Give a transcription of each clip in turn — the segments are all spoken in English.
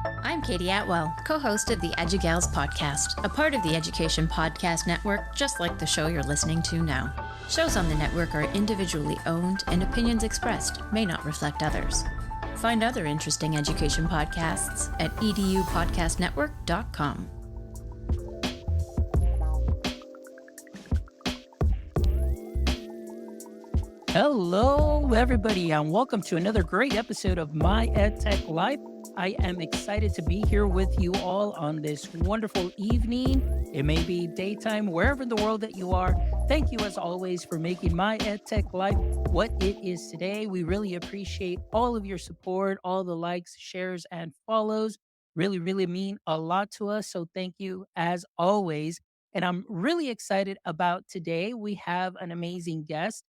I'm Katie Atwell, co host of the EduGals podcast, a part of the Education Podcast Network, just like the show you're listening to now. Shows on the network are individually owned, and opinions expressed may not reflect others. Find other interesting education podcasts at edupodcastnetwork.com. Hello, everybody, and welcome to another great episode of My EdTech Life. I am excited to be here with you all on this wonderful evening. It may be daytime, wherever in the world that you are. Thank you, as always, for making My EdTech Life what it is today. We really appreciate all of your support, all the likes, shares, and follows. Really mean a lot to us. So thank you, as always. And I'm really excited about today. We have an amazing guest.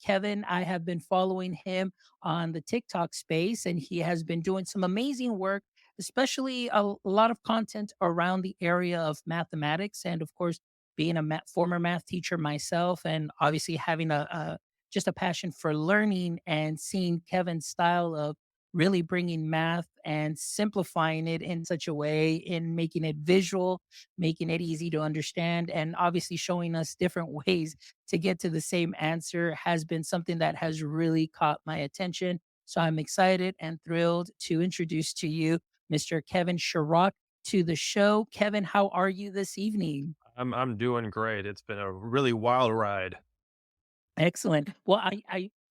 Kevin, I have been following him on the TikTok space, and he has been doing some amazing work, especially a lot of content around the area of mathematics. And of course, being a former math teacher myself, and obviously having a just a passion for learning and seeing Kevin's style of really bringing math and simplifying it in such a way in making it visual, making it easy to understand, and obviously showing us different ways to get to the same answer has been something that has really caught my attention. So I'm excited and thrilled to introduce to you Mr. Kevin Sharrock to the show. Kevin, how are you this evening? I'm doing great. It's been a really wild ride. Excellent. Well,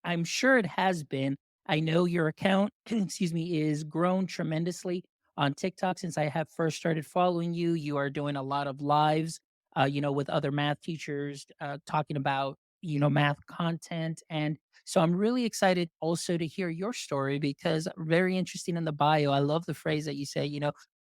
I'm sure it has been. I know your account, excuse me, is grown tremendously on TikTok since I have first started following you. You are doing a lot of lives, with other math teachers, talking about math content, and so I'm really excited also to hear your story because very interesting in the bio. I love the phrase that you say.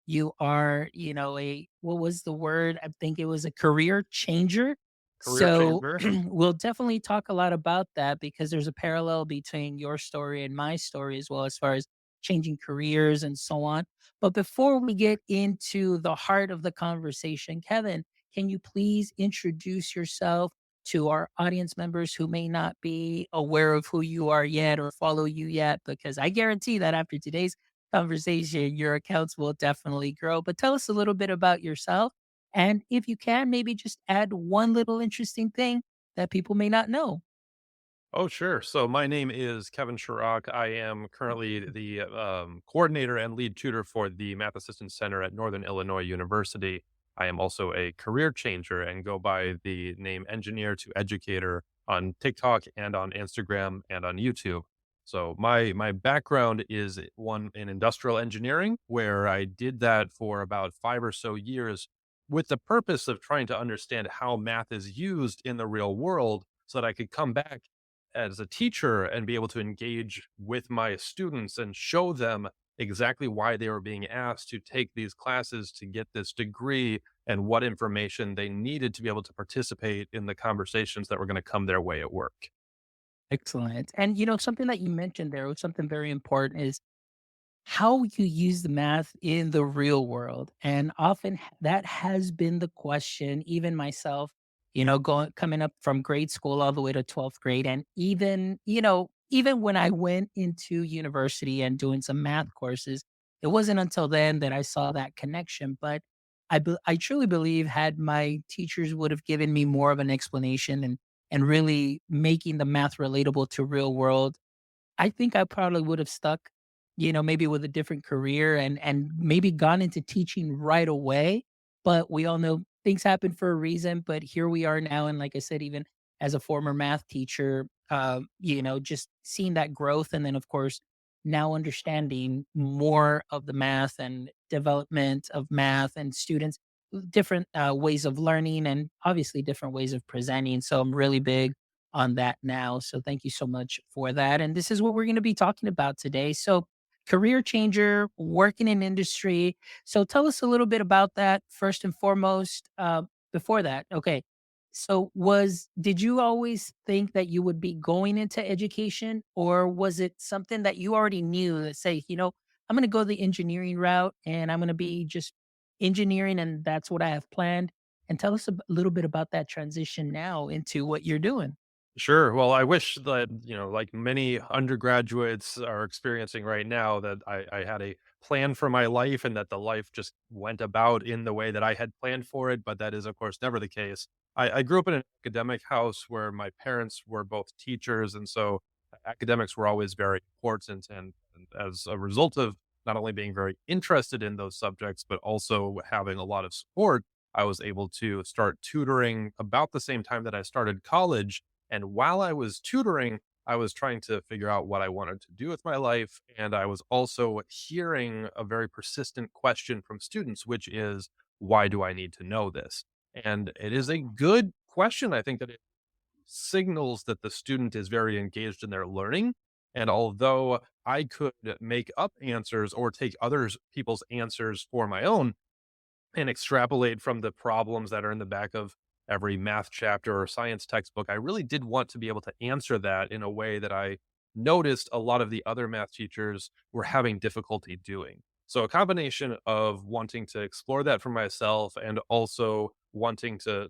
You are, a what was the word? I think it was a career changer. Career So changer. we'll definitely talk a lot about that because there's a parallel between your story and my story as well, as far as changing careers and so on. But before we get into the heart of the conversation, Kevin, can you please introduce yourself to our audience members who may not be aware of who you are yet or follow you yet? Because I guarantee that after today's conversation, your accounts will definitely grow. But tell us a little bit about yourself, and if you can, maybe just add one little interesting thing that people may not know. Oh, sure. So my name is Kevin Sharrock. I am currently the coordinator and lead tutor for the Math Assistance Center at Northern Illinois University. I am also a career changer and go by the name Engineer to Educator on TikTok and on Instagram and on YouTube. So my background is one in industrial engineering, where I did that for about 5 or so years with the purpose of trying to understand how math is used in the real world so that I could come back as a teacher and be able to engage with my students and show them exactly why they were being asked to take these classes to get this degree and what information they needed to be able to participate in the conversations that were going to come their way at work. Excellent. And something that you mentioned there was something very important is how you use the math in the real world. And often that has been the question, even myself, going coming up from grade school all the way to 12th grade. And even when I went into university and doing some math courses, it wasn't until then that I saw that connection. But I truly believe had my teachers would have given me more of an explanation and really making the math relatable to real world, I think I probably would have stuck, maybe with a different career and maybe gone into teaching right away. But we all know things happen for a reason. But here we are now, and like I said, even as a former math teacher, just seeing that growth, and then of course now understanding more of the math and development of math and students, different ways of learning, and obviously different ways of presenting. So I'm really big on that now. So thank you so much for that. And this is what we're going to be talking about today. So career changer, working in industry. So tell us a little bit about that first and foremost. Before that, okay. So did you always think that you would be going into education, or was it something that you already knew that say, I'm going to go the engineering route and I'm going to be just engineering and that's what I have planned? And tell us a little bit about that transition now into what you're doing. Sure. Well, I wish that, like many undergraduates are experiencing right now, that I had a plan for my life and that the life just went about in the way that I had planned for it, but that is, of course, never the case. I grew up in an academic house where my parents were both teachers, and so academics were always very important. And as a result of not only being very interested in those subjects, but also having a lot of support, I was able to start tutoring about the same time that I started college. And while I was tutoring, I was trying to figure out what I wanted to do with my life. And I was also hearing a very persistent question from students, which is, why do I need to know this? And it is a good question. I think that it signals that the student is very engaged in their learning. And although I could make up answers or take others people's answers for my own, and extrapolate from the problems that are in the back of every math chapter or science textbook, I really did want to be able to answer that in a way that I noticed a lot of the other math teachers were having difficulty doing. So a combination of wanting to explore that for myself and also wanting to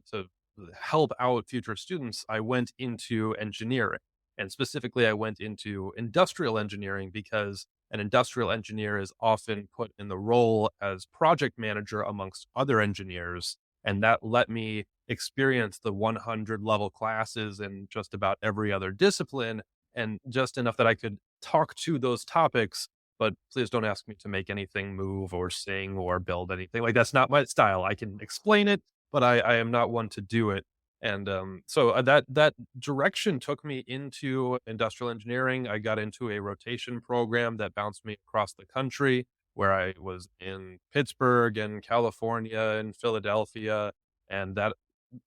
help out future students, I went into engineering. And specifically, I went into industrial engineering because an industrial engineer is often put in the role as project manager amongst other engineers. And that let me experience the 100 level classes in just about every other discipline, and just enough that I could talk to those topics. But please don't ask me to make anything move or sing or build anything. Like, that's not my style. I can explain it, but I am not one to do it. And that direction took me into industrial engineering. I got into a rotation program that bounced me across the country, where I was in Pittsburgh and California and Philadelphia. And that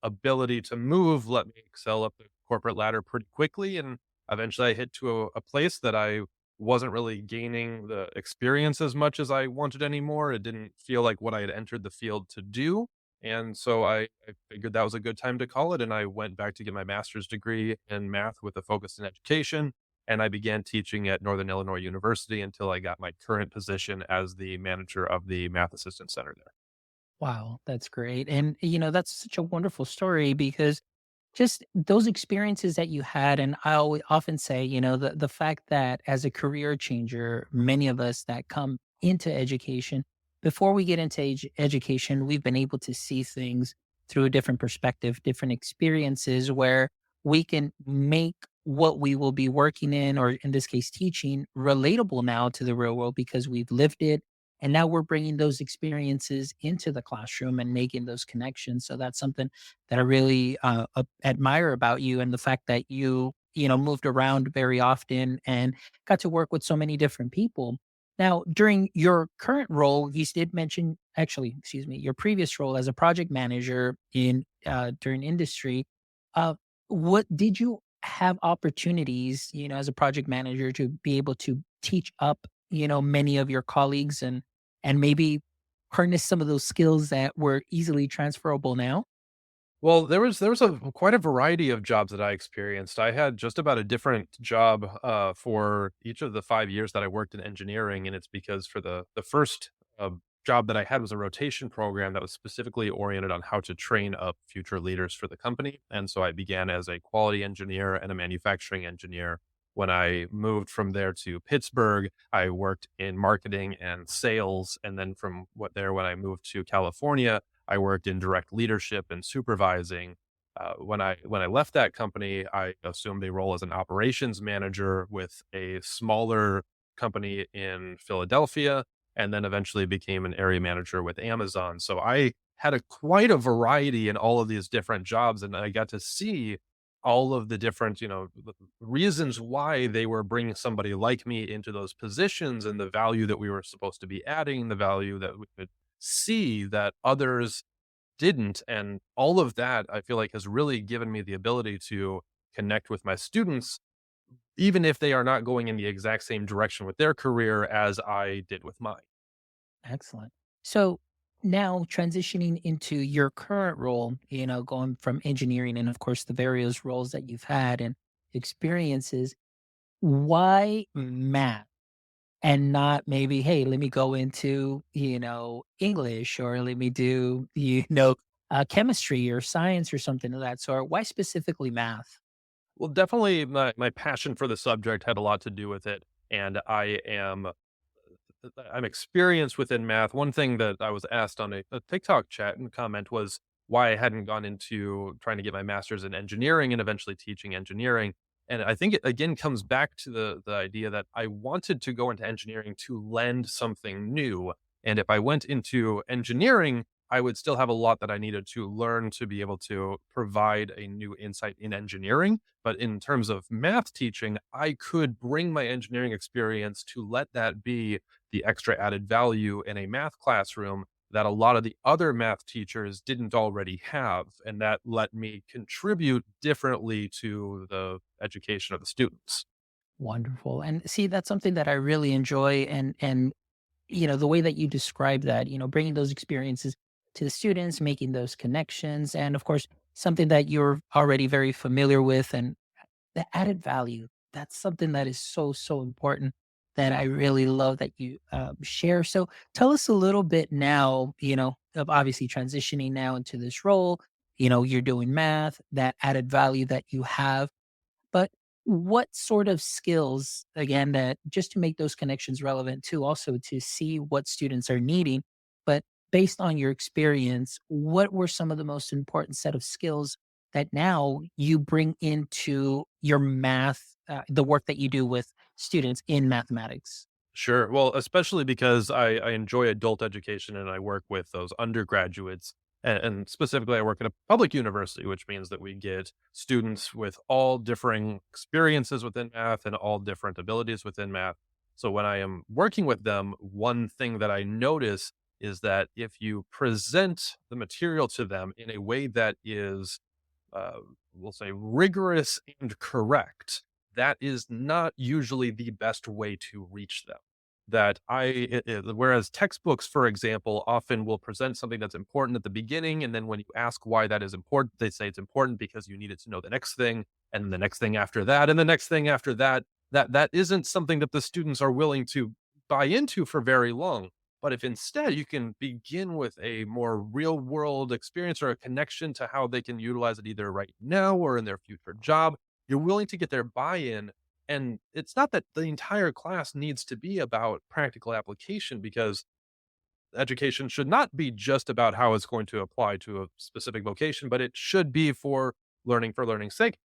ability to move let me excel up the corporate ladder pretty quickly. And eventually I hit to a place that I wasn't really gaining the experience as much as I wanted anymore. It didn't feel like what I had entered the field to do. And so I figured that was a good time to call it. And I went back to get my master's degree in math with a focus in education. And I began teaching at Northern Illinois University until I got my current position as the manager of the Math Assistance Center there. Wow, that's great. And, that's such a wonderful story because just those experiences that you had, and I always often say, the fact that as a career changer, many of us that come into education, before we get into education, we've been able to see things through a different perspective, different experiences where we can make what we will be working in, or in this case, teaching, relatable now to the real world because we've lived it. And now we're bringing those experiences into the classroom and making those connections. So that's something that I really admire about you, and the fact that you moved around very often and got to work with so many different people. Now, during your current role, you did mention, actually, excuse me, your previous role as a project manager in during industry. Uh, what did you have opportunities, as a project manager, to be able to teach up, many of your colleagues, and maybe harness some of those skills that were easily transferable now? Well, there was a quite a variety of jobs that I experienced. I had just about a different job for each of the 5 years that I worked in engineering, and it's because for the first job that I had was a rotation program that was specifically oriented on how to train up future leaders for the company. And so I began as a quality engineer and a manufacturing engineer. When I moved from there to Pittsburgh, I worked in marketing and sales, and then from when I moved to California, I worked in direct leadership and supervising. When I left that company, I assumed a role as an operations manager with a smaller company in Philadelphia, and then eventually became an area manager with Amazon. So I had quite a variety in all of these different jobs, and I got to see all of the different, reasons why they were bringing somebody like me into those positions, and the value that we were supposed to be adding, the value that we could see that others didn't. And all of that, I feel like, has really given me the ability to connect with my students, even if they are not going in the exact same direction with their career as I did with mine. Excellent. So now transitioning into your current role, going from engineering and of course the various roles that you've had and experiences, why math and not maybe, hey, let me go into, English, or let me do, chemistry or science or something of that sort? Why specifically math? Well, definitely my passion for the subject had a lot to do with it. And I am I'm experienced within math. One thing that I was asked on a TikTok chat and comment was why I hadn't gone into trying to get my master's in engineering and eventually teaching engineering. And I think it again comes back to the idea that I wanted to go into engineering to lend something new. And if I went into engineering, I would still have a lot that I needed to learn to be able to provide a new insight in engineering. But in terms of math teaching, I could bring my engineering experience to let that be the extra added value in a math classroom that a lot of the other math teachers didn't already have. And that let me contribute differently to the education of the students. Wonderful. And see, that's something that I really enjoy. And the way that you describe that, bringing those experiences to the students, making those connections, and of course, something that you're already very familiar with, and the added value. That's something that is so, so important that I really love that you share. So tell us a little bit now, of obviously transitioning now into this role. You're doing math, that added value that you have, but what sort of skills, again, that just to make those connections relevant too, also to see what students are needing, but based on your experience, what were some of the most important set of skills that now you bring into your math, the work that you do with students in mathematics? Sure. Well, especially because I enjoy adult education and I work with those undergraduates. And specifically, I work at a public university, which means that we get students with all differing experiences within math and all different abilities within math. So when I am working with them, one thing that I notice is that if you present the material to them in a way that is uh, we'll say rigorous and correct, that is not usually the best way to reach them. Whereas textbooks, for example, often will present something that's important at the beginning, and then when you ask why that is important, they say it's important because you needed to know the next thing, and the next thing after that, and the next thing after that. That isn't something that the students are willing to buy into for very long. But if instead you can begin with a more real world experience or a connection to how they can utilize it either right now or in their future job, you're willing to get their buy in. And it's not that the entire class needs to be about practical application because education should not be just about how it's going to apply to a specific vocation, but it should be for learning's sake.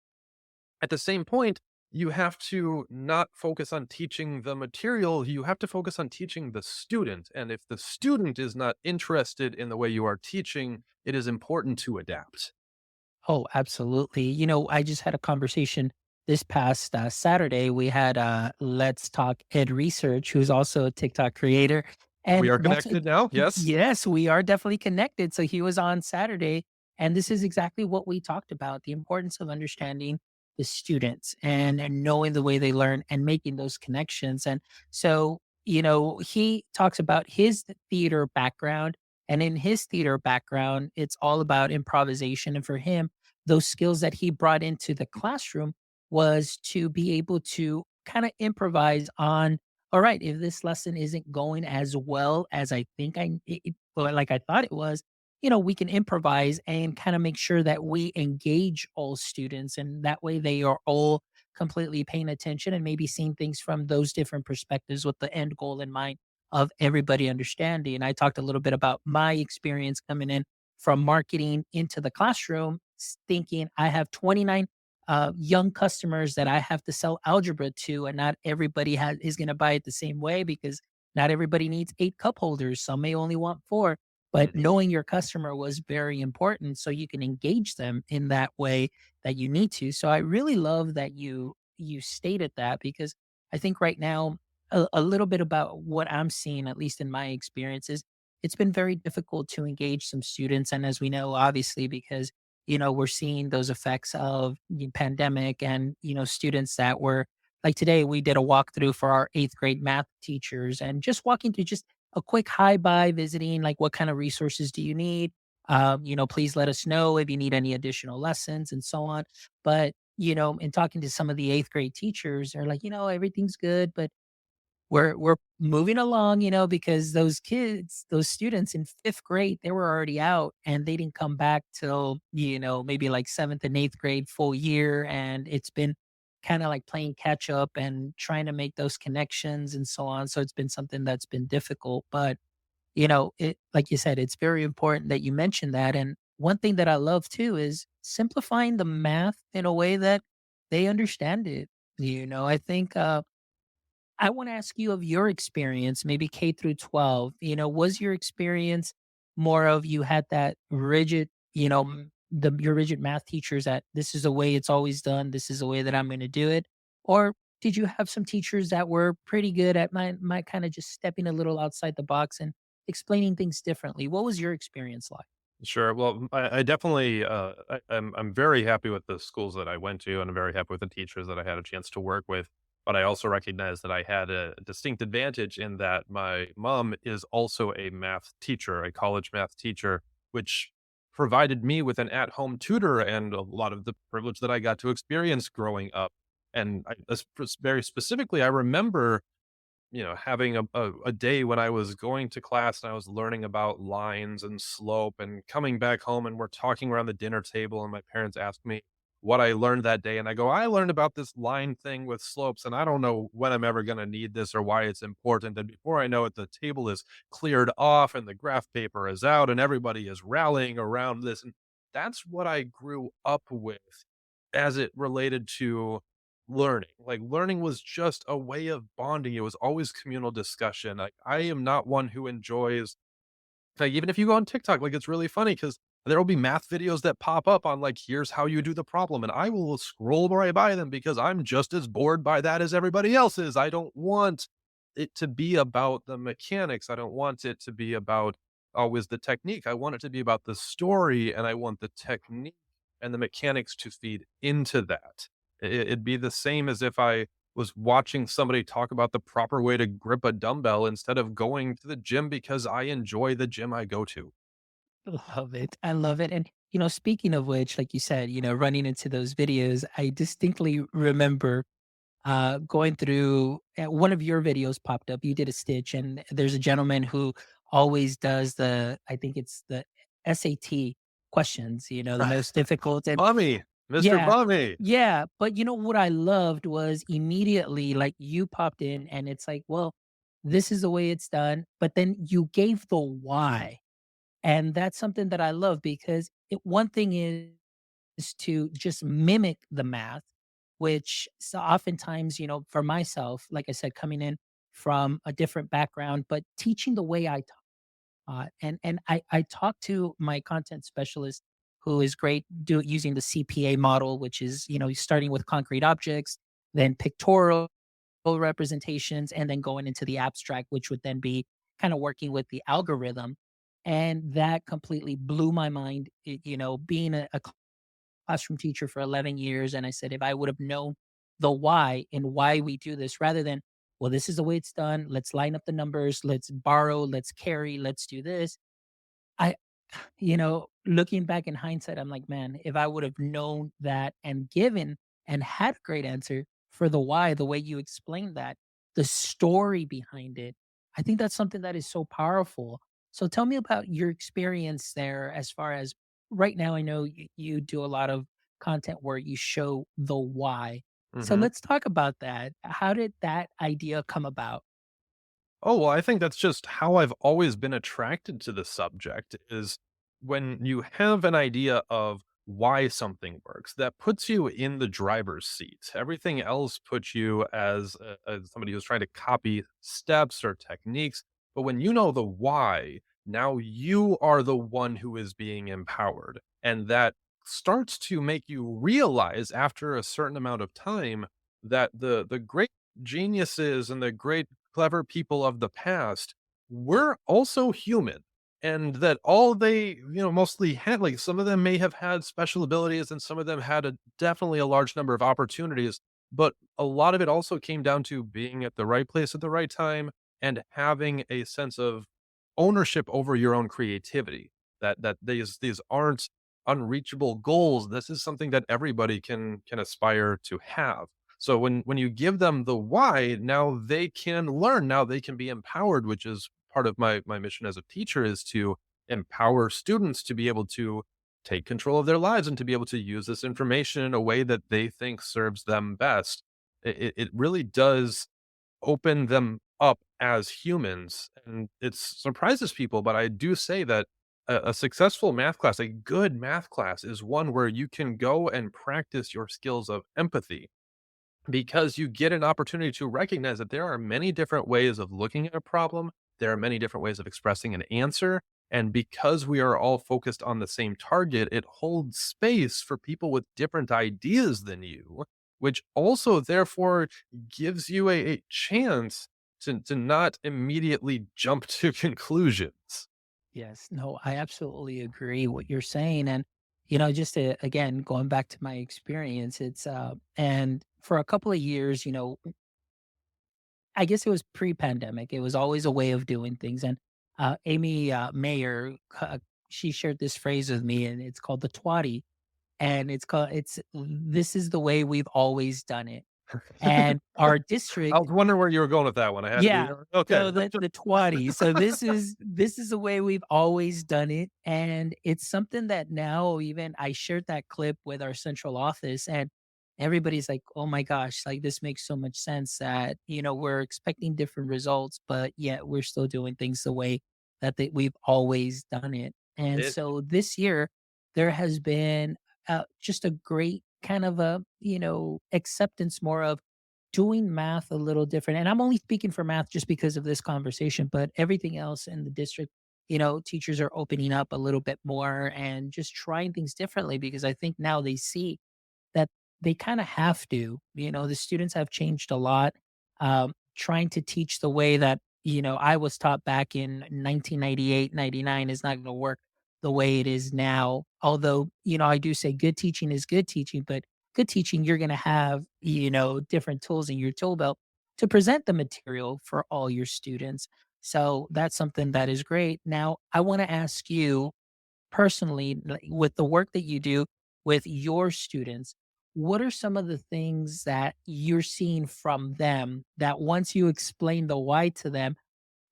At the same point, you have to not focus on teaching the material, you have to focus on teaching the student. And if the student is not interested in the way you are teaching, it is important to adapt. Oh, absolutely. I just had a conversation this past Saturday. We had Let's Talk Ed Research, who's also a TikTok creator. We And are that's connected now. Yes. yes, we are definitely connected. So he was on Saturday, and this is exactly what we talked about, the importance of understanding the students and knowing the way they learn and making those connections. And so, he talks about his theater background. And in his theater background, it's all about improvisation. And for him, those skills that he brought into the classroom was to be able to kind of improvise on, all right, if this lesson isn't going as well as I think well, like I thought it was, we can improvise and kind of make sure that we engage all students. And that way they are all completely paying attention and maybe seeing things from those different perspectives with the end goal in mind of everybody understanding. I talked a little bit about my experience coming in from marketing into the classroom, thinking I have 29 young customers that I have to sell algebra to, and not everybody is going to buy it the same way because not everybody needs 8 cup holders. Some may only want 4. But Mhm. knowing your customer was very important, so you can engage them in that way that you need to. So I really love that you stated that, because I think right now a little bit about what I'm seeing, at least in my experiences, it's been very difficult to engage some students. And as we know, obviously, because, we're seeing those effects of the pandemic, and, students that were like today, we did a walkthrough for our 8th grade math teachers, and just walking through just a quick hi bye visiting, like what kind of resources do you need? Please let us know if you need any additional lessons and so on. But, in talking to some of the 8th grade teachers, they're like, everything's good, but we're moving along, because those kids, those students in 5th grade, they were already out and they didn't come back till, maybe like 7th and 8th grade full year. And it's been kind of like playing catch up and trying to make those connections and so on. So it's been something that's been difficult. But, it, like you said, it's very important that you mentioned that. And one thing that I love too is simplifying the math in a way that they understand it. I think I want to ask you of your experience, maybe K through 12. Was your experience more of you had that rigid, your rigid math teachers that this is the way it's always done, this is the way that I'm going to do it? Or did you have some teachers that were pretty good at my kind of just stepping a little outside the box and explaining things differently? What was your experience like? Sure. Well, I definitely, I'm very happy with the schools that I went to, and I'm very happy with the teachers that I had a chance to work with. But I also recognize that I had a distinct advantage in that my mom is also a math teacher, a college math teacher, which provided me with an at-home tutor and a lot of the privilege that I got to experience growing up. And very specifically, I remember having a day when I was going to class and I was learning about lines and slope and coming back home and we're talking around the dinner table and my parents asked me what I learned that day. And I go, I learned about this line thing with slopes and I don't know when I'm ever going to need this or why it's important. And before I know it, the table is cleared off and the graph paper is out and everybody is rallying around this. And that's what I grew up with as it related to learning. Like, learning was just a way of bonding. It was always communal discussion. Like, I am not one who enjoys like, even if you go on TikTok, like, it's really funny because there will be math videos that pop up on, like, "Here's how you do the problem," and I will scroll right by them because I'm just as bored by that as everybody else is. I don't want it to be about the mechanics. I don't want it to be about always the technique. I want it to be about the story, and I want the technique and the mechanics to feed into that. It'd be the same as if I was watching somebody talk about the proper way to grip a dumbbell instead of going to the gym because I enjoy the gym I go to. Love it. I love it. And, speaking of which, like you said, running into those videos, I distinctly remember going through one of your videos popped up. You did a stitch, and there's a gentleman who always does I think it's the SAT questions, the most difficult. And Bummy, Mr. yeah, Bummy. yeah. But what I loved was immediately, like, you popped in, and it's like, well, this is the way it's done. But then you gave the why. And that's something that I love because one thing is to just mimic the math, which so oftentimes, for myself, like I said, coming in from a different background, but teaching the way I taught. And I talked to my content specialist who is great using the CPA model, which is, starting with concrete objects, then pictorial representations, and then going into the abstract, which would then be kind of working with the algorithm. And that completely blew my mind. Being a classroom teacher for 11 years. And I said, if I would have known the why and why we do this rather than, well, this is the way it's done. Let's line up the numbers. Let's borrow. Let's carry. Let's do this. I, looking back in hindsight, I'm like, man, if I would have known that and given and had a great answer for the why, the way you explained that, the story behind it, I think that's something that is so powerful. So tell me about your experience there as far as right now. I know you do a lot of content where you show the why. So Mhm. let's talk about that. How did that idea come about? Oh, well, I think that's just how I've always been attracted to the subject is when you have an idea of why something works, that puts you in the driver's seat. Everything else puts you as somebody who's trying to copy steps or techniques. But when you know the why, now you are the one who is being empowered. And that starts to make you realize after a certain amount of time that the great geniuses and the great clever people of the past were also human, and that all they mostly had, like, some of them may have had special abilities and some of them had definitely a large number of opportunities, but a lot of it also came down to being at the right place at the right time and having a sense of ownership over your own creativity, that these aren't unreachable goals. This is something that everybody can aspire to have. So when you give them the why, now they can learn, now they can be empowered, which is part of my mission as a teacher is to empower students to be able to take control of their lives and to be able to use this information in a way that they think serves them best. It really does open them up as humans. And it surprises people, but I do say that a successful math class, a good math class, is one where you can go and practice your skills of empathy because you get an opportunity to recognize that there are many different ways of looking at a problem. There are many different ways of expressing an answer. And because we are all focused on the same target, it holds space for people with different ideas than you, which also therefore gives you a chance to not immediately jump to conclusions. Yes, no, I absolutely agree what you're saying. And, just to, again, going back to my experience, and for a couple of years, I guess it was pre-pandemic. It was always a way of doing things. And Amy Mayer, she shared this phrase with me, and it's called the twatty. And this is the way we've always done it. And our I district, was wondering where you were going with that one. I had to be yeah. okay. So the twatty. So this is the way we've always done it, and it's something that now even I shared that clip with our central office, and everybody's like, "Oh my gosh, like this makes so much sense that we're expecting different results, but yet we're still doing things the way that we've always done it." And It so this year there has been just a great kind of a acceptance more of doing math a little different. And I'm only speaking for math just because of this conversation, but everything else in the district, teachers are opening up a little bit more and just trying things differently because I think now they see that they kind of have to. The students have changed a lot. Trying to teach the way that, I was taught back in 1998, 99 is not going to work the way it is now. Although, I do say good teaching is good teaching, but good teaching, you're going to have, different tools in your tool belt to present the material for all your students. So that's something that is great. Now, I want to ask you personally, like, with the work that you do with your students, what are some of the things that you're seeing from them that once you explain the why to them,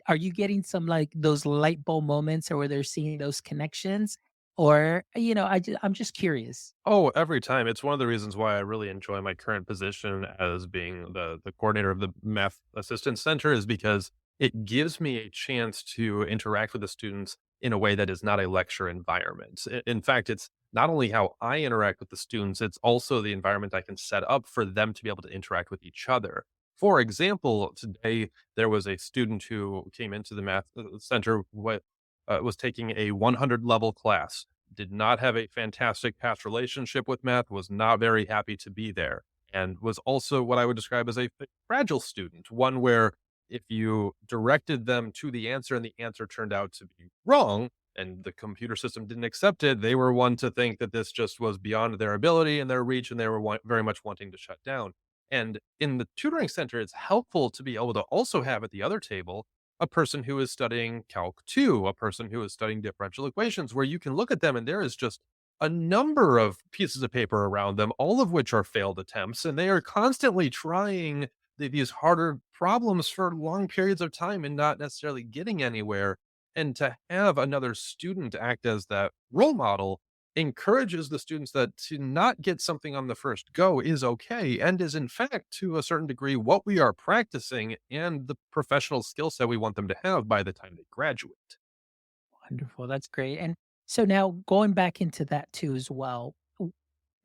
are you getting some like those light bulb moments or where they're seeing those connections? Or, I'm just curious. Oh, every time. It's one of the reasons why I really enjoy my current position as being the coordinator of the Math Assistance Center is because it gives me a chance to interact with the students in a way that is not a lecture environment. In fact, it's not only how I interact with the students, it's also the environment I can set up for them to be able to interact with each other. For example, today there was a student who came into the Math Center with was taking a 100 level class, did not have a fantastic past relationship with math, was not very happy to be there, and was also what I would describe as a fragile student, one where if you directed them to the answer and the answer turned out to be wrong and the computer system didn't accept it, they were one to think that this just was beyond their ability and their reach, and they were very much wanting to shut down. And in the tutoring center, it's helpful to be able to also have at the other table a person who is studying Calc 2, a person who is studying differential equations, where you can look at them and there is just a number of pieces of paper around them, all of which are failed attempts, and they are constantly trying these harder problems for long periods of time and not necessarily getting anywhere. And to have another student act as that role model encourages the students that to not get something on the first go is okay and is in fact to a certain degree what we are practicing and the professional skill set we want them to have by the time they graduate. Wonderful. That's great. And so now going back into that too as well,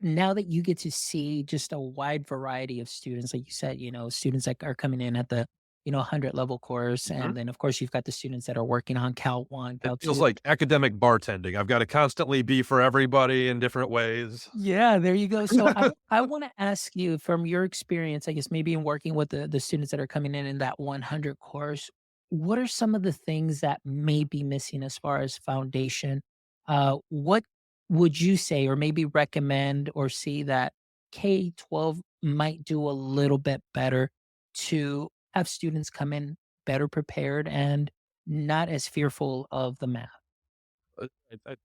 now that you get to see just a wide variety of students, like you said, students that are coming in at the, 100 level course. Mhm. And then, of course, you've got the students that are working on Cal 1, It Cal feels 2. like academic bartending. I've got to constantly be for everybody in different ways. Yeah, there you go. So I want to ask you from your experience, I guess maybe in working with the students that are coming in that 100 course, what are some of the things that may be missing as far as foundation? What would you say or maybe recommend or see that K-12 might do a little bit better to have students come in better prepared and not as fearful of the math?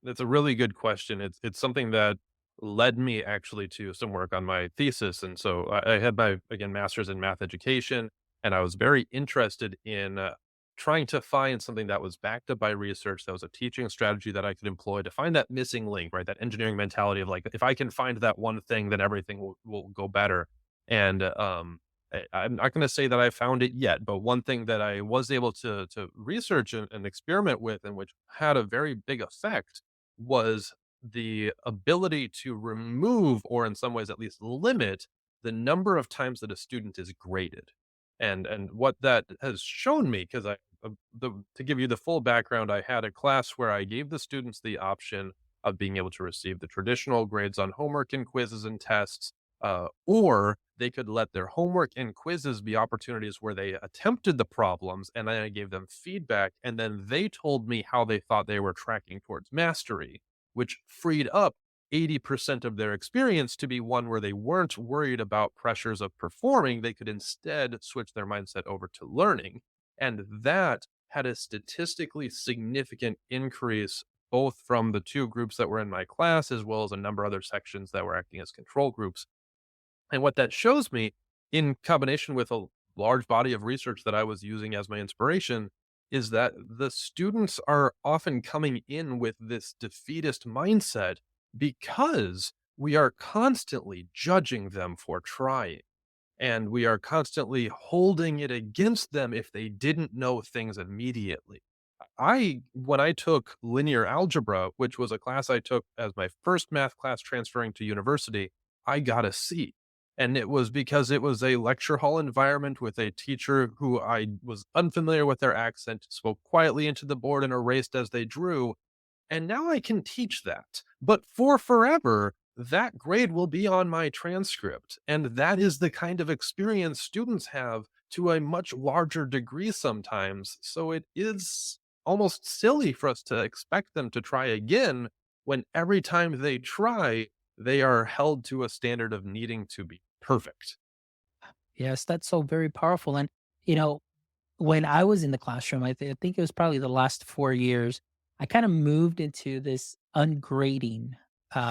That's a really good question. It's something that led me actually to some work on my thesis, and so I had my again master's in math education, and I was very interested in trying to find something that was backed up by research, that was a teaching strategy that I could employ to find that missing link, right? That engineering mentality of like, if I can find that one thing, then everything will go better. And I'm not going to say that I found it yet, but one thing that I was able to research and experiment with, and which had a very big effect, was the ability to remove, or in some ways at least limit, the number of times that a student is graded. And what that has shown me, because to give you the full background, I had a class where I gave the students the option of being able to receive the traditional grades on homework and quizzes and tests, or they could let their homework and quizzes be opportunities where they attempted the problems, and then I gave them feedback, and then they told me how they thought they were tracking towards mastery, which freed up 80% of their experience to be one where they weren't worried about pressures of performing. They could instead switch their mindset over to learning. And that had a statistically significant increase, both from the two groups that were in my class, as well as a number of other sections that were acting as control groups. And what that shows me, in combination with a large body of research that I was using as my inspiration, is that the students are often coming in with this defeatist mindset because we are constantly judging them for trying. And we are constantly holding it against them if they didn't know things immediately. When I took linear algebra, which was a class I took as my first math class transferring to university, I got a C. And it was because it was a lecture hall environment with a teacher who I was unfamiliar with their accent, spoke quietly into the board and erased as they drew. And now I can teach that. But for forever, that grade will be on my transcript. And that is the kind of experience students have to a much larger degree sometimes. So it is almost silly for us to expect them to try again when every time they try, they are held to a standard of needing to be perfect. Yes, that's so very powerful. And, you know, when I was in the classroom, I think it was probably the last 4 years, I kind of moved into this ungrading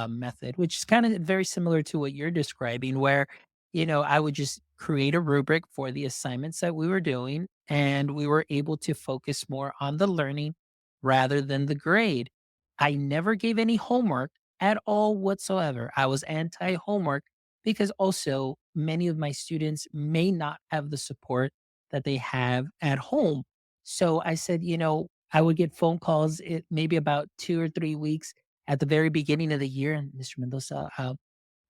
method, which is kind of very similar to what you're describing, where, I would just create a rubric for the assignments that we were doing, and we were able to focus more on the learning rather than the grade. I never gave any homework at all whatsoever. I was anti homework because also many of my students may not have the support that they have at home. So I said, I would get phone calls maybe about 2 or 3 weeks at the very beginning of the year. And Mr. Mendoza,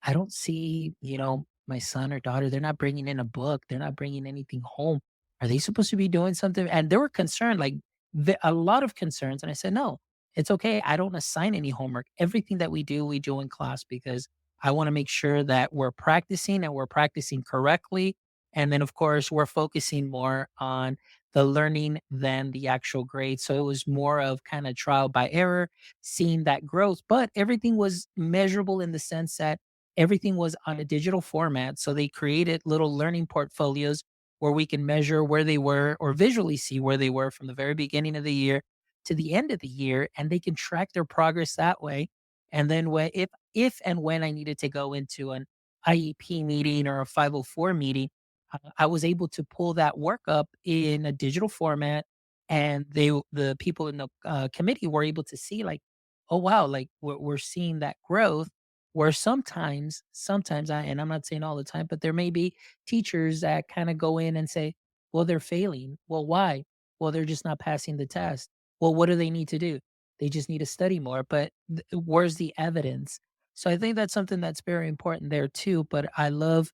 I don't see, my son or daughter, they're not bringing in a book. They're not bringing anything home. Are they supposed to be doing something? And they were concerned, like a lot of concerns. And I said, no, it's okay. I don't assign any homework. Everything that we do in class because I want to make sure that we're practicing and we're practicing correctly. And then, of course, we're focusing more on the learning than the actual grade. So it was more of kind of trial by error, seeing that growth, but everything was measurable in the sense that everything was on a digital format. So they created little learning portfolios where we can measure where they were or visually see where they were from the very beginning of the year to the end of the year, and they can track their progress that way. And then if and when I needed to go into an IEP meeting or a 504 meeting, I was able to pull that work up in a digital format, and the people in the committee were able to see like, oh wow, like we're seeing that growth. Where sometimes and I'm not saying all the time, but there may be teachers that kind of go in and say, well, they're failing. Well, why? Well, they're just not passing the test. Well, what do they need to do? They just need to study more. But where's the evidence? So I think that's something that's very important there too. But I love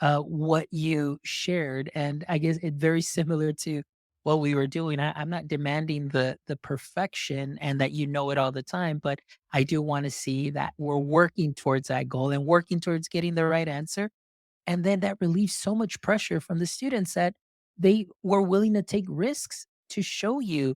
what you shared, and I guess it's very similar to what we were doing. I'm not demanding the perfection and that you know it all the time, but I do want to see that we're working towards that goal and working towards getting the right answer. And then that relieves so much pressure from the students that they were willing to take risks to show you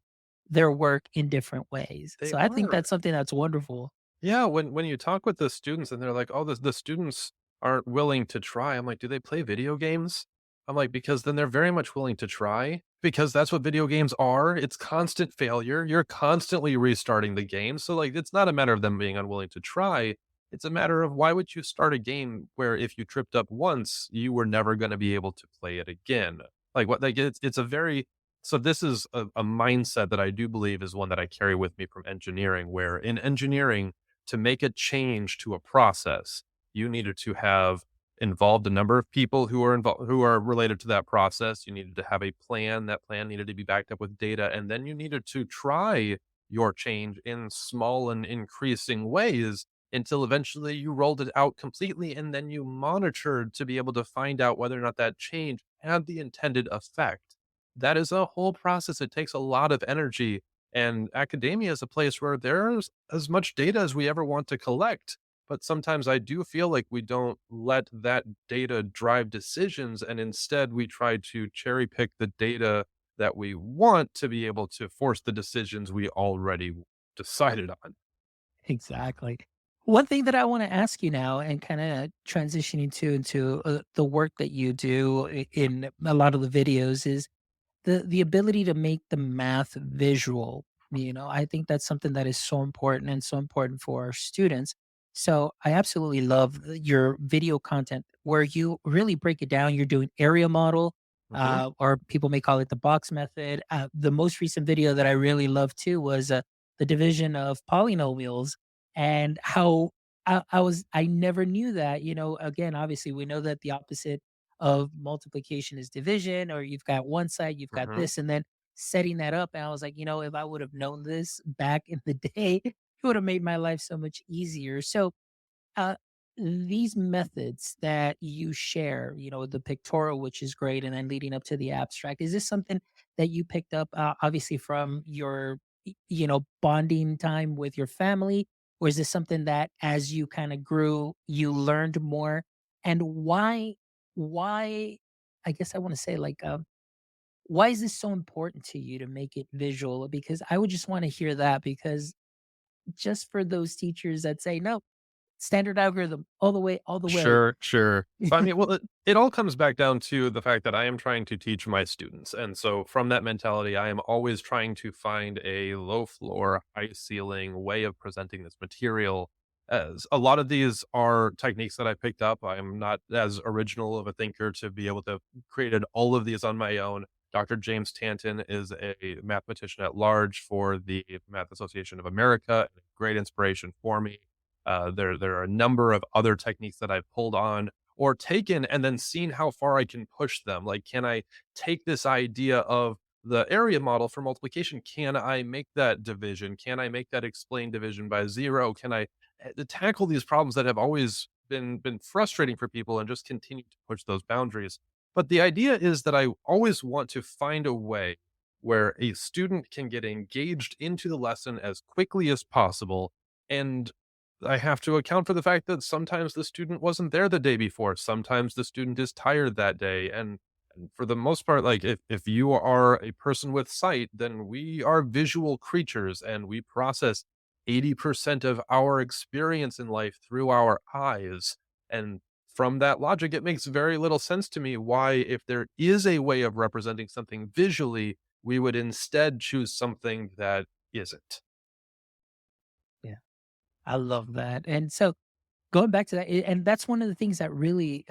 their work in different ways. They So I think are. that's something that's wonderful. Yeah, when you talk with the students and they're like, "Oh, the students aren't willing to try." I'm like, "Do they play video games?" I'm like, "Because then they're very much willing to try, because that's what video games are. It's constant failure. You're constantly restarting the game. So like it's not a matter of them being unwilling to try. It's a matter of why would you start a game where if you tripped up once, you were never going to be able to play it again? Like what it's a very So this is a mindset that I do believe is one that I carry with me from engineering, where in engineering, to make a change to a process, you needed to have involved a number of people who are involved who are related to that process. You needed to have a plan. That plan needed to be backed up with data, and then you needed to try your change in small and increasing ways until eventually you rolled it out completely, and then you monitored to be able to find out whether or not that change had the intended effect. That is a whole process. It takes a lot of energy. And academia is a place where there's as much data as we ever want to collect. But sometimes I do feel like we don't let that data drive decisions. And instead, we try to cherry pick the data that we want to be able to force the decisions we already decided on. Exactly. One thing that I want to ask you now, and kind of transitioning into the work that you do in a lot of the videos, is the ability to make the math visual. I think that's something that is so important and so important for our students. So I absolutely love your video content where you really break it down. You're doing area model, Mhm. or people may call it the box method. The most recent video that I really loved too was the division of polynomials, and how I never knew that. Again, obviously we know that the opposite of multiplication is division, or you've got one side, you've got Mhm. this, and then setting that up. And I was like, if I would have known this back in the day, it would have made my life so much easier. So, uh, these methods that you share, the pictorial, which is great, and then leading up to the abstract, is this something that you picked up, obviously from your, bonding time with your family? Or is this something that as you kind of grew, you learned more? And why, I guess I want to say, like, why is this so important to you to make it visual? Because I would just want to hear that, because just for those teachers that say, no, standard algorithm all the way. Sure, sure. So, I mean, well, it all comes back down to the fact that I am trying to teach my students. And so, from that mentality, I am always trying to find a low floor, high ceiling way of presenting this material. As a lot of these are techniques that I picked up. I am not as original of a thinker to be able to created all of these on my own. Dr. James Tanton is a mathematician at large for the Math Association of America, and a great inspiration for me. There are a number of other techniques that I've pulled on or taken and then seen how far I can push them. Like, can I take this idea of the area model for multiplication? Can I make that division? Can I make that explain division by zero? Can I tackle these problems that have always been frustrating for people and just continue to push those boundaries? But the idea is that I always want to find a way where a student can get engaged into the lesson as quickly as possible, and I have to account for the fact that sometimes the student wasn't there the day before. Sometimes the student is tired that day. And for the most part, like, if you are a person with sight, then we are visual creatures and we process 80% of our experience in life through our eyes. And from that logic, it makes very little sense to me why, if there is a way of representing something visually, we would instead choose something that isn't. Yeah, I love that. And so, going back to that, and that's one of the things that really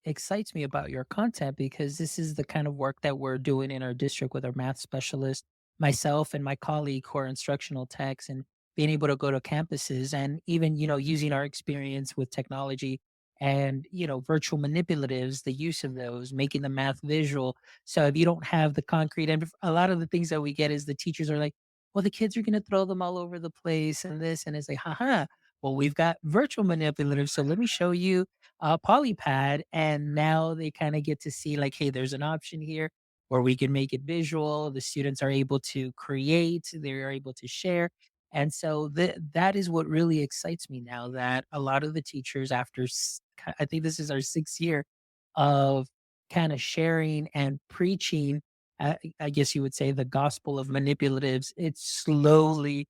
excites me about your content, because this is the kind of work that we're doing in our district with our math specialist, myself and my colleague who are instructional techs, and being able to go to campuses and even, using our experience with technology and, virtual manipulatives, the use of those, making the math visual. So if you don't have the concrete, and a lot of the things that we get is the teachers are like, well, the kids are going to throw them all over the place and this, and it's like, haha, well, we've got virtual manipulatives, so let me show you a polypad. And now they kind of get to see, like, hey, there's an option here where we can make it visual. The students are able to create, they're able to share. And so that is what really excites me now, that a lot of the teachers, after I think this is our 6th year of kind of sharing and preaching, I guess you would say, the gospel of manipulatives, it's slowly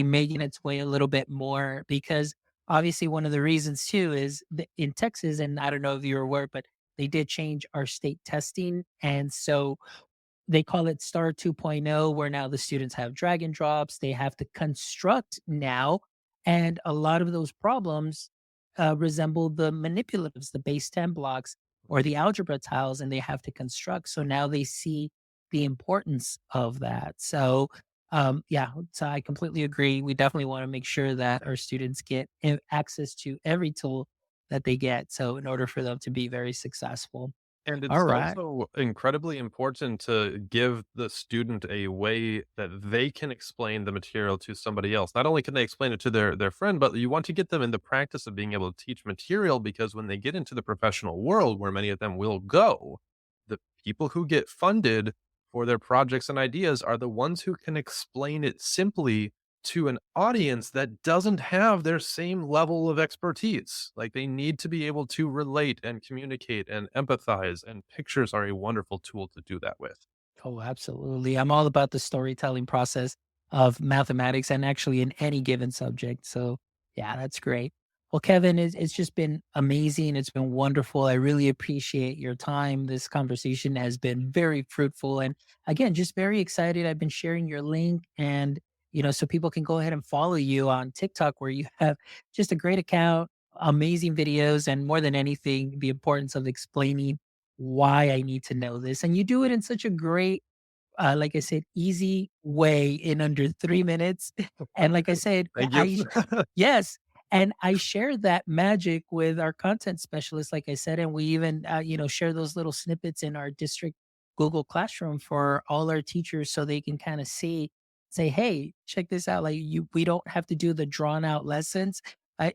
making its way a little bit more, because obviously one of the reasons too is in Texas, and I don't know if you're aware, but they did change our state testing. And so they call it Star 2.0, where now the students have drag and drops. They have to construct now. And a lot of those problems resemble the manipulatives, the base 10 blocks or the algebra tiles, and they have to construct. So now they see the importance of that. So, yeah, so I completely agree. We definitely want to make sure that our students get access to every tool that they get. So, in order for them to be very successful. And All it's right. also incredibly important to give the student a way that they can explain the material to somebody else. Not only can they explain it to their friend, but you want to get them in the practice of being able to teach material because when they get into the professional world where many of them will go, the people who get funded for their projects and ideas are the ones who can explain it simply to an audience that doesn't have their same level of expertise. Like they need to be able to relate and communicate and empathize, and pictures are a wonderful tool to do that with. Oh, absolutely. I'm all about the storytelling process of mathematics and actually in any given subject. So, yeah, that's great. Well, Kevin, it's just been amazing. It's been wonderful. I really appreciate your time. This conversation has been very fruitful. And again, just very excited. I've been sharing your link and, so people can go ahead and follow you on TikTok where you have just a great account, amazing videos, and more than anything, the importance of explaining why I need to know this. And you do it in such a great, like I said, easy way in under 3 minutes. And like I said, Thank you. yes. And I share that magic with our content specialists, like I said, and we even, share those little snippets in our district Google Classroom for all our teachers so they can kind of say, hey, check this out. We don't have to do the drawn out lessons.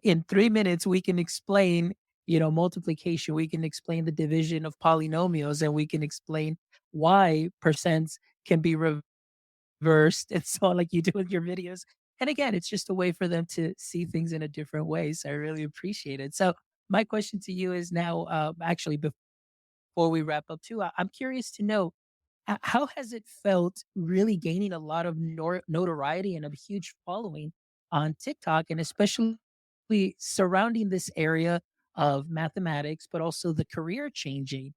In 3 minutes, we can explain multiplication, we can explain the division of polynomials, and we can explain why percents can be reversed and so on, like you do with your videos. And again, it's just a way for them to see things in a different way. So I really appreciate it. So my question to you is now, actually, before we wrap up too, I'm curious to know how has it felt really gaining a lot of notoriety and a huge following on TikTok, and especially surrounding this area of mathematics, but also the career changing?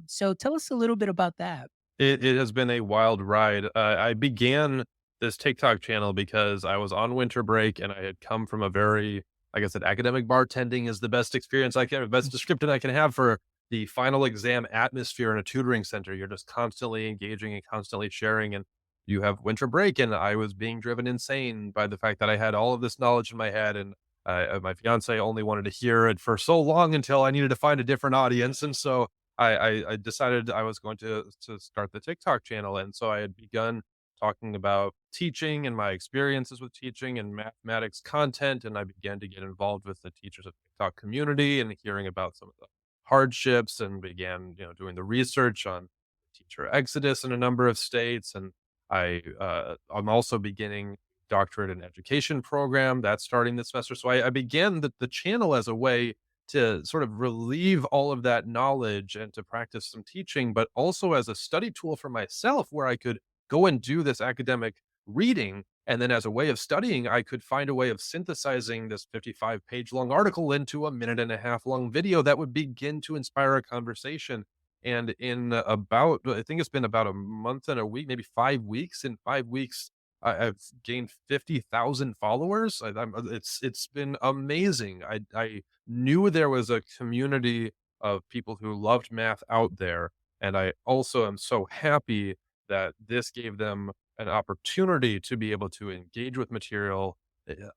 So tell us a little bit about that. It has been a wild ride. I began this TikTok channel because I was on winter break and I had come from a very, like I said, academic bartending is the best experience I can, best description I can have for the final exam atmosphere in a tutoring center. You're just constantly engaging and constantly sharing, and you have winter break. And I was being driven insane by the fact that I had all of this knowledge in my head, and my fiance only wanted to hear it for so long until I needed to find a different audience, and so I decided I was going to start the TikTok channel, and so I had begun talking about teaching and my experiences with teaching and mathematics content, and I began to get involved with the Teachers of TikTok community and hearing about some of the hardships, and began, doing the research on teacher exodus in a number of states, and I'm also beginning doctorate in education program that's starting this semester. So I began the channel as a way to sort of relieve all of that knowledge and to practice some teaching, but also as a study tool for myself where I could go and do this academic reading. And then as a way of studying, I could find a way of synthesizing this 55-page long article into a minute and a half long video that would begin to inspire a conversation. And in about, I think it's been about a month and a week, maybe 5 weeks. In 5 weeks, I've gained 50,000 followers. It's been amazing. I knew there was a community of people who loved math out there, and I also am so happy that this gave them an opportunity to be able to engage with material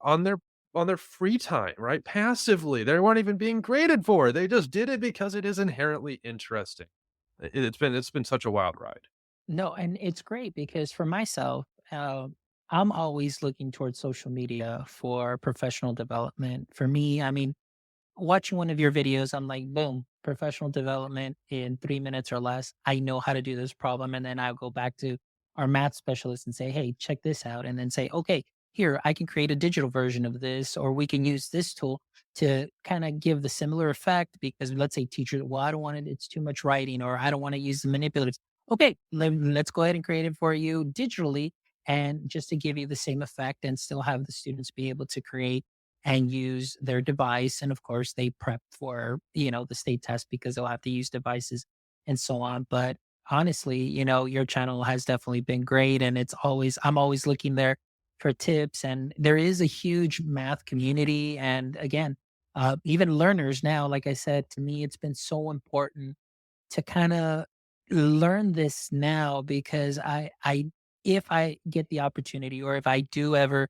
on their free time, right? Passively. They weren't even being graded for it. They just did it because it is inherently interesting. It's been such a wild ride. No, and it's great because for myself, I'm always looking towards social media for professional development. For me, I mean, watching one of your videos, I'm like, boom, professional development in 3 minutes or less. I know how to do this problem. And then I'll go back to our math specialist and say, hey, check this out. And then say, okay, here, I can create a digital version of this, or we can use this tool to kind of give the similar effect. Because let's say teacher, well, I don't want it, it's too much writing, or I don't want to use the manipulatives. Okay, let's go ahead and create it for you digitally. And just to give you the same effect and still have the students be able to create and use their device. And of course, they prep for, the state test because they'll have to use devices and so on. But honestly, your channel has definitely been great. And I'm always looking there for tips. And there is a huge math community. And again, even learners now, like I said, to me, it's been so important to kind of learn this now because if I get the opportunity or if I do ever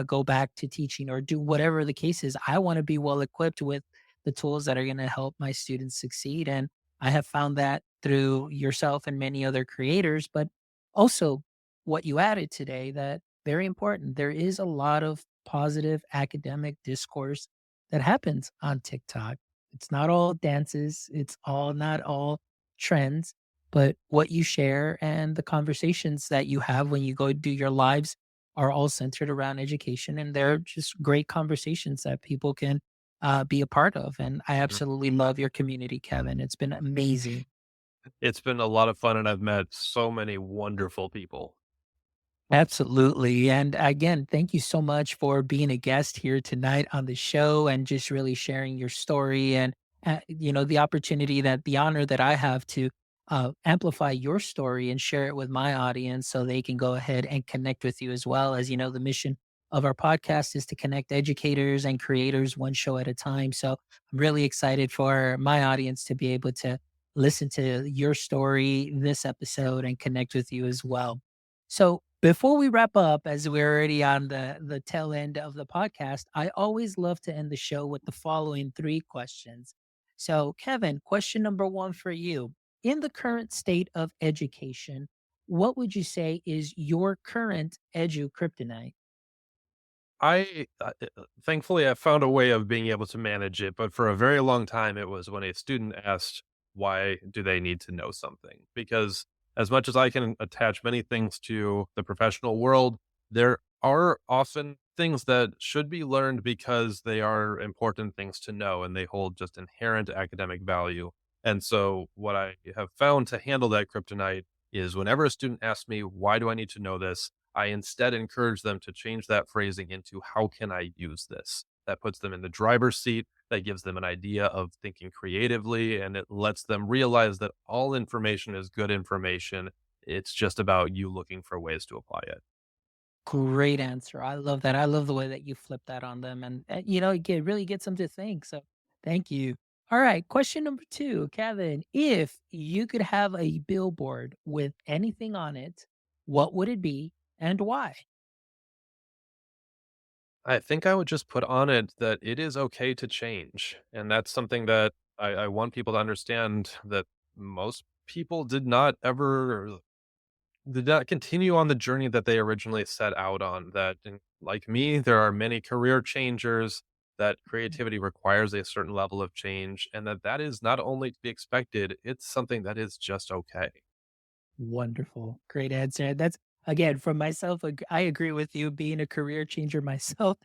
go back to teaching or do whatever the case is, I want to be well equipped with the tools that are going to help my students succeed. And I have found that through yourself and many other creators, but also what you added today that very important. There is a lot of positive academic discourse that happens on TikTok. It's not all dances, it's all not all trends, but what you share and the conversations that you have when you go do your lives are all centered around education. And they're just great conversations that people can be a part of. And I Mhm. absolutely love your community, Kevin. It's been amazing. It's been a lot of fun, and I've met so many wonderful people. Absolutely. And again, thank you so much for being a guest here tonight on the show and just really sharing your story and, the opportunity that the honor that I have to amplify your story and share it with my audience so they can go ahead and connect with you as well. As you know, the mission of our podcast is to connect educators and creators one show at a time. So I'm really excited for my audience to be able to listen to your story this episode and connect with you as well. So before we wrap up, as we're already on the tail end of the podcast, I always love to end the show with the following three questions. So, Kevin, question number one for you. In the current state of education, what would you say is your current edu kryptonite? Thankfully, I found a way of being able to manage it, but for a very long time, it was when a student asked, "Why do they need to know something?" Because as much as I can attach many things to the professional world, there are often things that should be learned because they are important things to know and they hold just inherent academic value. And so, what I have found to handle that kryptonite is whenever a student asks me, "Why do I need to know this?" I instead encourage them to change that phrasing into how can I use this? That puts them in the driver's seat. That gives them an idea of thinking creatively and it lets them realize that all information is good information. It's just about you looking for ways to apply it. Great answer. I love that. I love the way that you flip that on them, and it really gets them to think. So, thank you. All right, question number two, Kevin. If you could have a billboard with anything on it, what would it be and why? I think I would just put on it that it is okay to change. And that's something that I want people to understand that most people did not continue on the journey that they originally set out on. That, like me, there are many career changers, that creativity requires a certain level of change, and that is not only to be expected, it's something that is just okay. Wonderful. Great answer. That's again from myself. I agree with you. Being a career changer myself,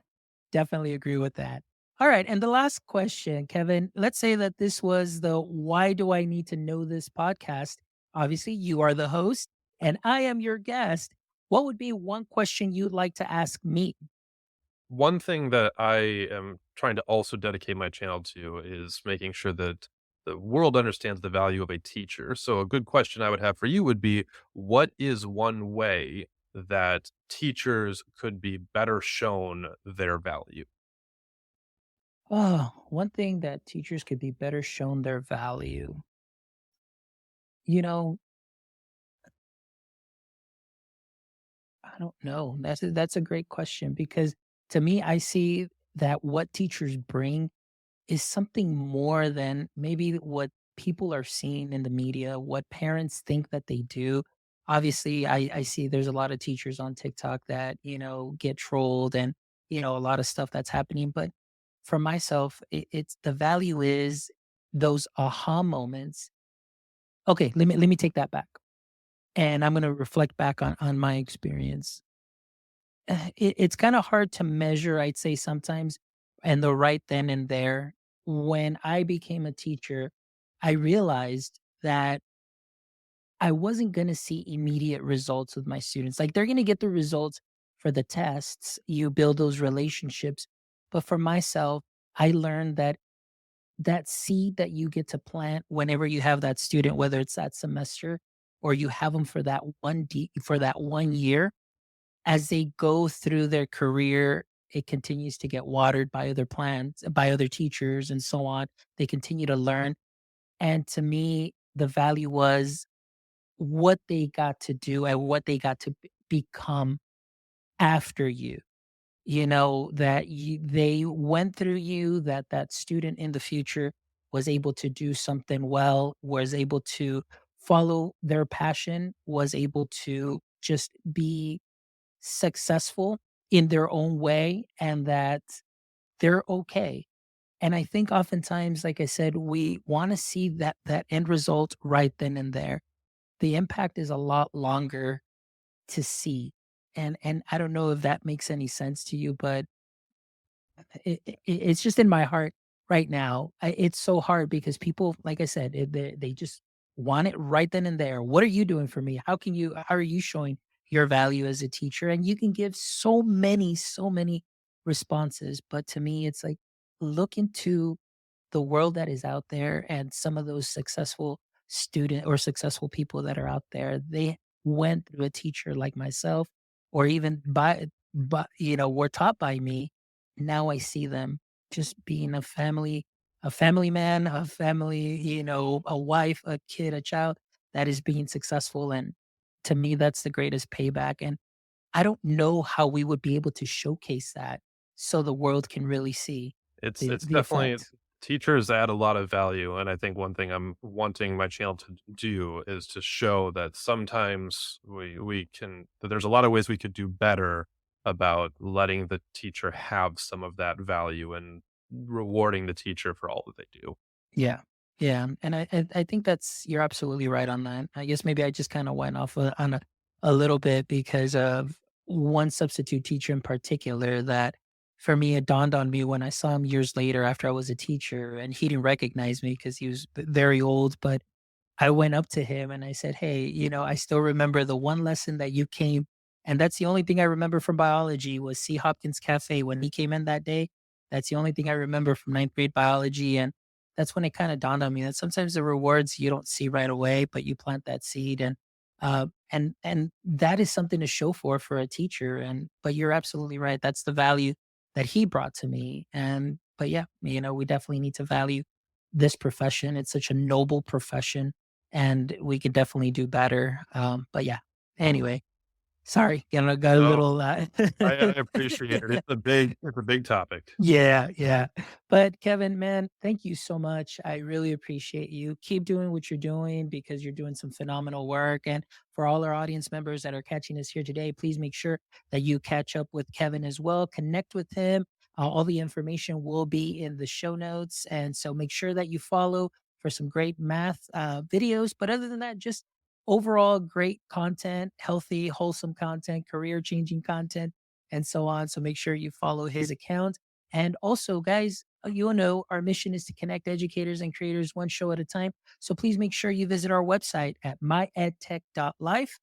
definitely agree with that. All right. And the last question, Kevin, let's say that this was the Why Do I Need to Know This podcast? Obviously, you are the host and I am your guest. What would be one question you'd like to ask me? One thing that I am trying to also dedicate my channel to is making sure that the world understands the value of a teacher. So, a good question I would have for you would be, what is one way that teachers could be better shown their value? Oh, one thing that teachers could be better shown their value. You know, I don't know. That's a great question because to me, I see that what teachers bring is something more than maybe what people are seeing in the media, what parents think that they do. Obviously, I see there's a lot of teachers on TikTok that, get trolled and, a lot of stuff that's happening. But for myself, it's the value is those aha moments. Okay, let me take that back. And I'm gonna reflect back on my experience. It's kind of hard to measure, I'd say sometimes, and the right then and there. When I became a teacher, I realized that I wasn't going to see immediate results with my students. Like they're going to get the results for the tests, you build those relationships. But for myself, I learned that that seed that you get to plant whenever you have that student, whether it's that semester or you have them for for that 1 year, as they go through their career, it continues to get watered by other plants, by other teachers, and so on. They continue to learn. And to me, the value was what they got to do and what they got to become after you. That they went through you, that that student in the future was able to do something well, was able to follow their passion, was able to just be successful in their own way, and that they're okay. And I think oftentimes, like I said, we want to see that end result right then and there. The impact is a lot longer to see. And I don't know if that makes any sense to you, but it's just in my heart right now. It's so hard because people, like I said, they just want it right then and there. What are you doing for me? How are you showing your value as a teacher? And you can give so many responses. But to me, it's like, look into the world that is out there, and some of those successful student or successful people that are out there, they went through a teacher like myself, or even were taught by me. Now I see them just being a family man, a family, a wife, a kid, a child that is being successful. And to me, that's the greatest payback. And I don't know how we would be able to showcase that so the world can really see It's the definitely effect. teachers add a lot of value, and I think one thing I'm wanting my channel to do is to show that sometimes we can that there's a lot of ways we could do better about letting the teacher have some of that value and rewarding the teacher for all that they do. Yeah. Yeah. And I think that's you're absolutely right on that. I guess maybe I just kind of went off on a little bit because of one substitute teacher in particular that for me, it dawned on me when I saw him years later after I was a teacher, and he didn't recognize me because he was very old. But I went up to him and I said, "Hey, I still remember the one lesson that you came, and that's the only thing I remember from biology was C. Hopkins Cafe when he came in that day. That's the only thing I remember from ninth grade biology." And that's when it kind of dawned on me that sometimes the rewards you don't see right away, but you plant that seed, and that is something to show for a teacher. And but you're absolutely right. That's the value that he brought to me. And but yeah, we definitely need to value this profession. It's such a noble profession, and we could definitely do better. But yeah. Anyway, sorry, got a No, little. I appreciate it. It's a big topic. Yeah, yeah. But Kevin, man, thank you so much. I really appreciate you. Keep doing what you're doing because you're doing some phenomenal work. And for all our audience members that are catching us here today, please make sure that you catch up with Kevin as well. Connect with him. All the information will be in the show notes. And so make sure that you follow for some great math videos. But other than that, just overall great content, healthy, wholesome content, career changing content, and so on. So make sure you follow his account. And also, guys, you'll know our mission is to connect educators and creators one show at a time. So please make sure you visit our website at myedtech.life,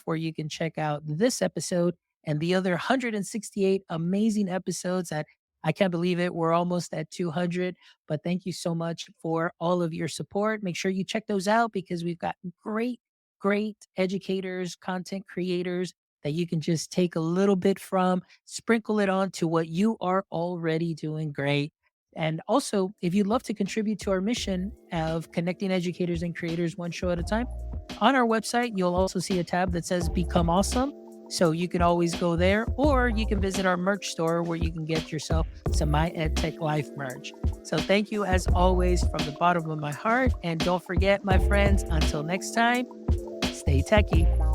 where you can check out this episode and the other 168 amazing episodes that I can't believe it. We're almost at 200, but thank you so much for all of your support. Make sure you check those out because we've got great educators, content creators that you can just take a little bit from, sprinkle it on to what you are already doing great. And also, if you'd love to contribute to our mission of connecting educators and creators one show at a time, on our website, you'll also see a tab that says Become Awesome. So you can always go there, or you can visit our merch store where you can get yourself some My EdTech Life merch. So thank you as always from the bottom of my heart. And don't forget, my friends, until next time, stay techie.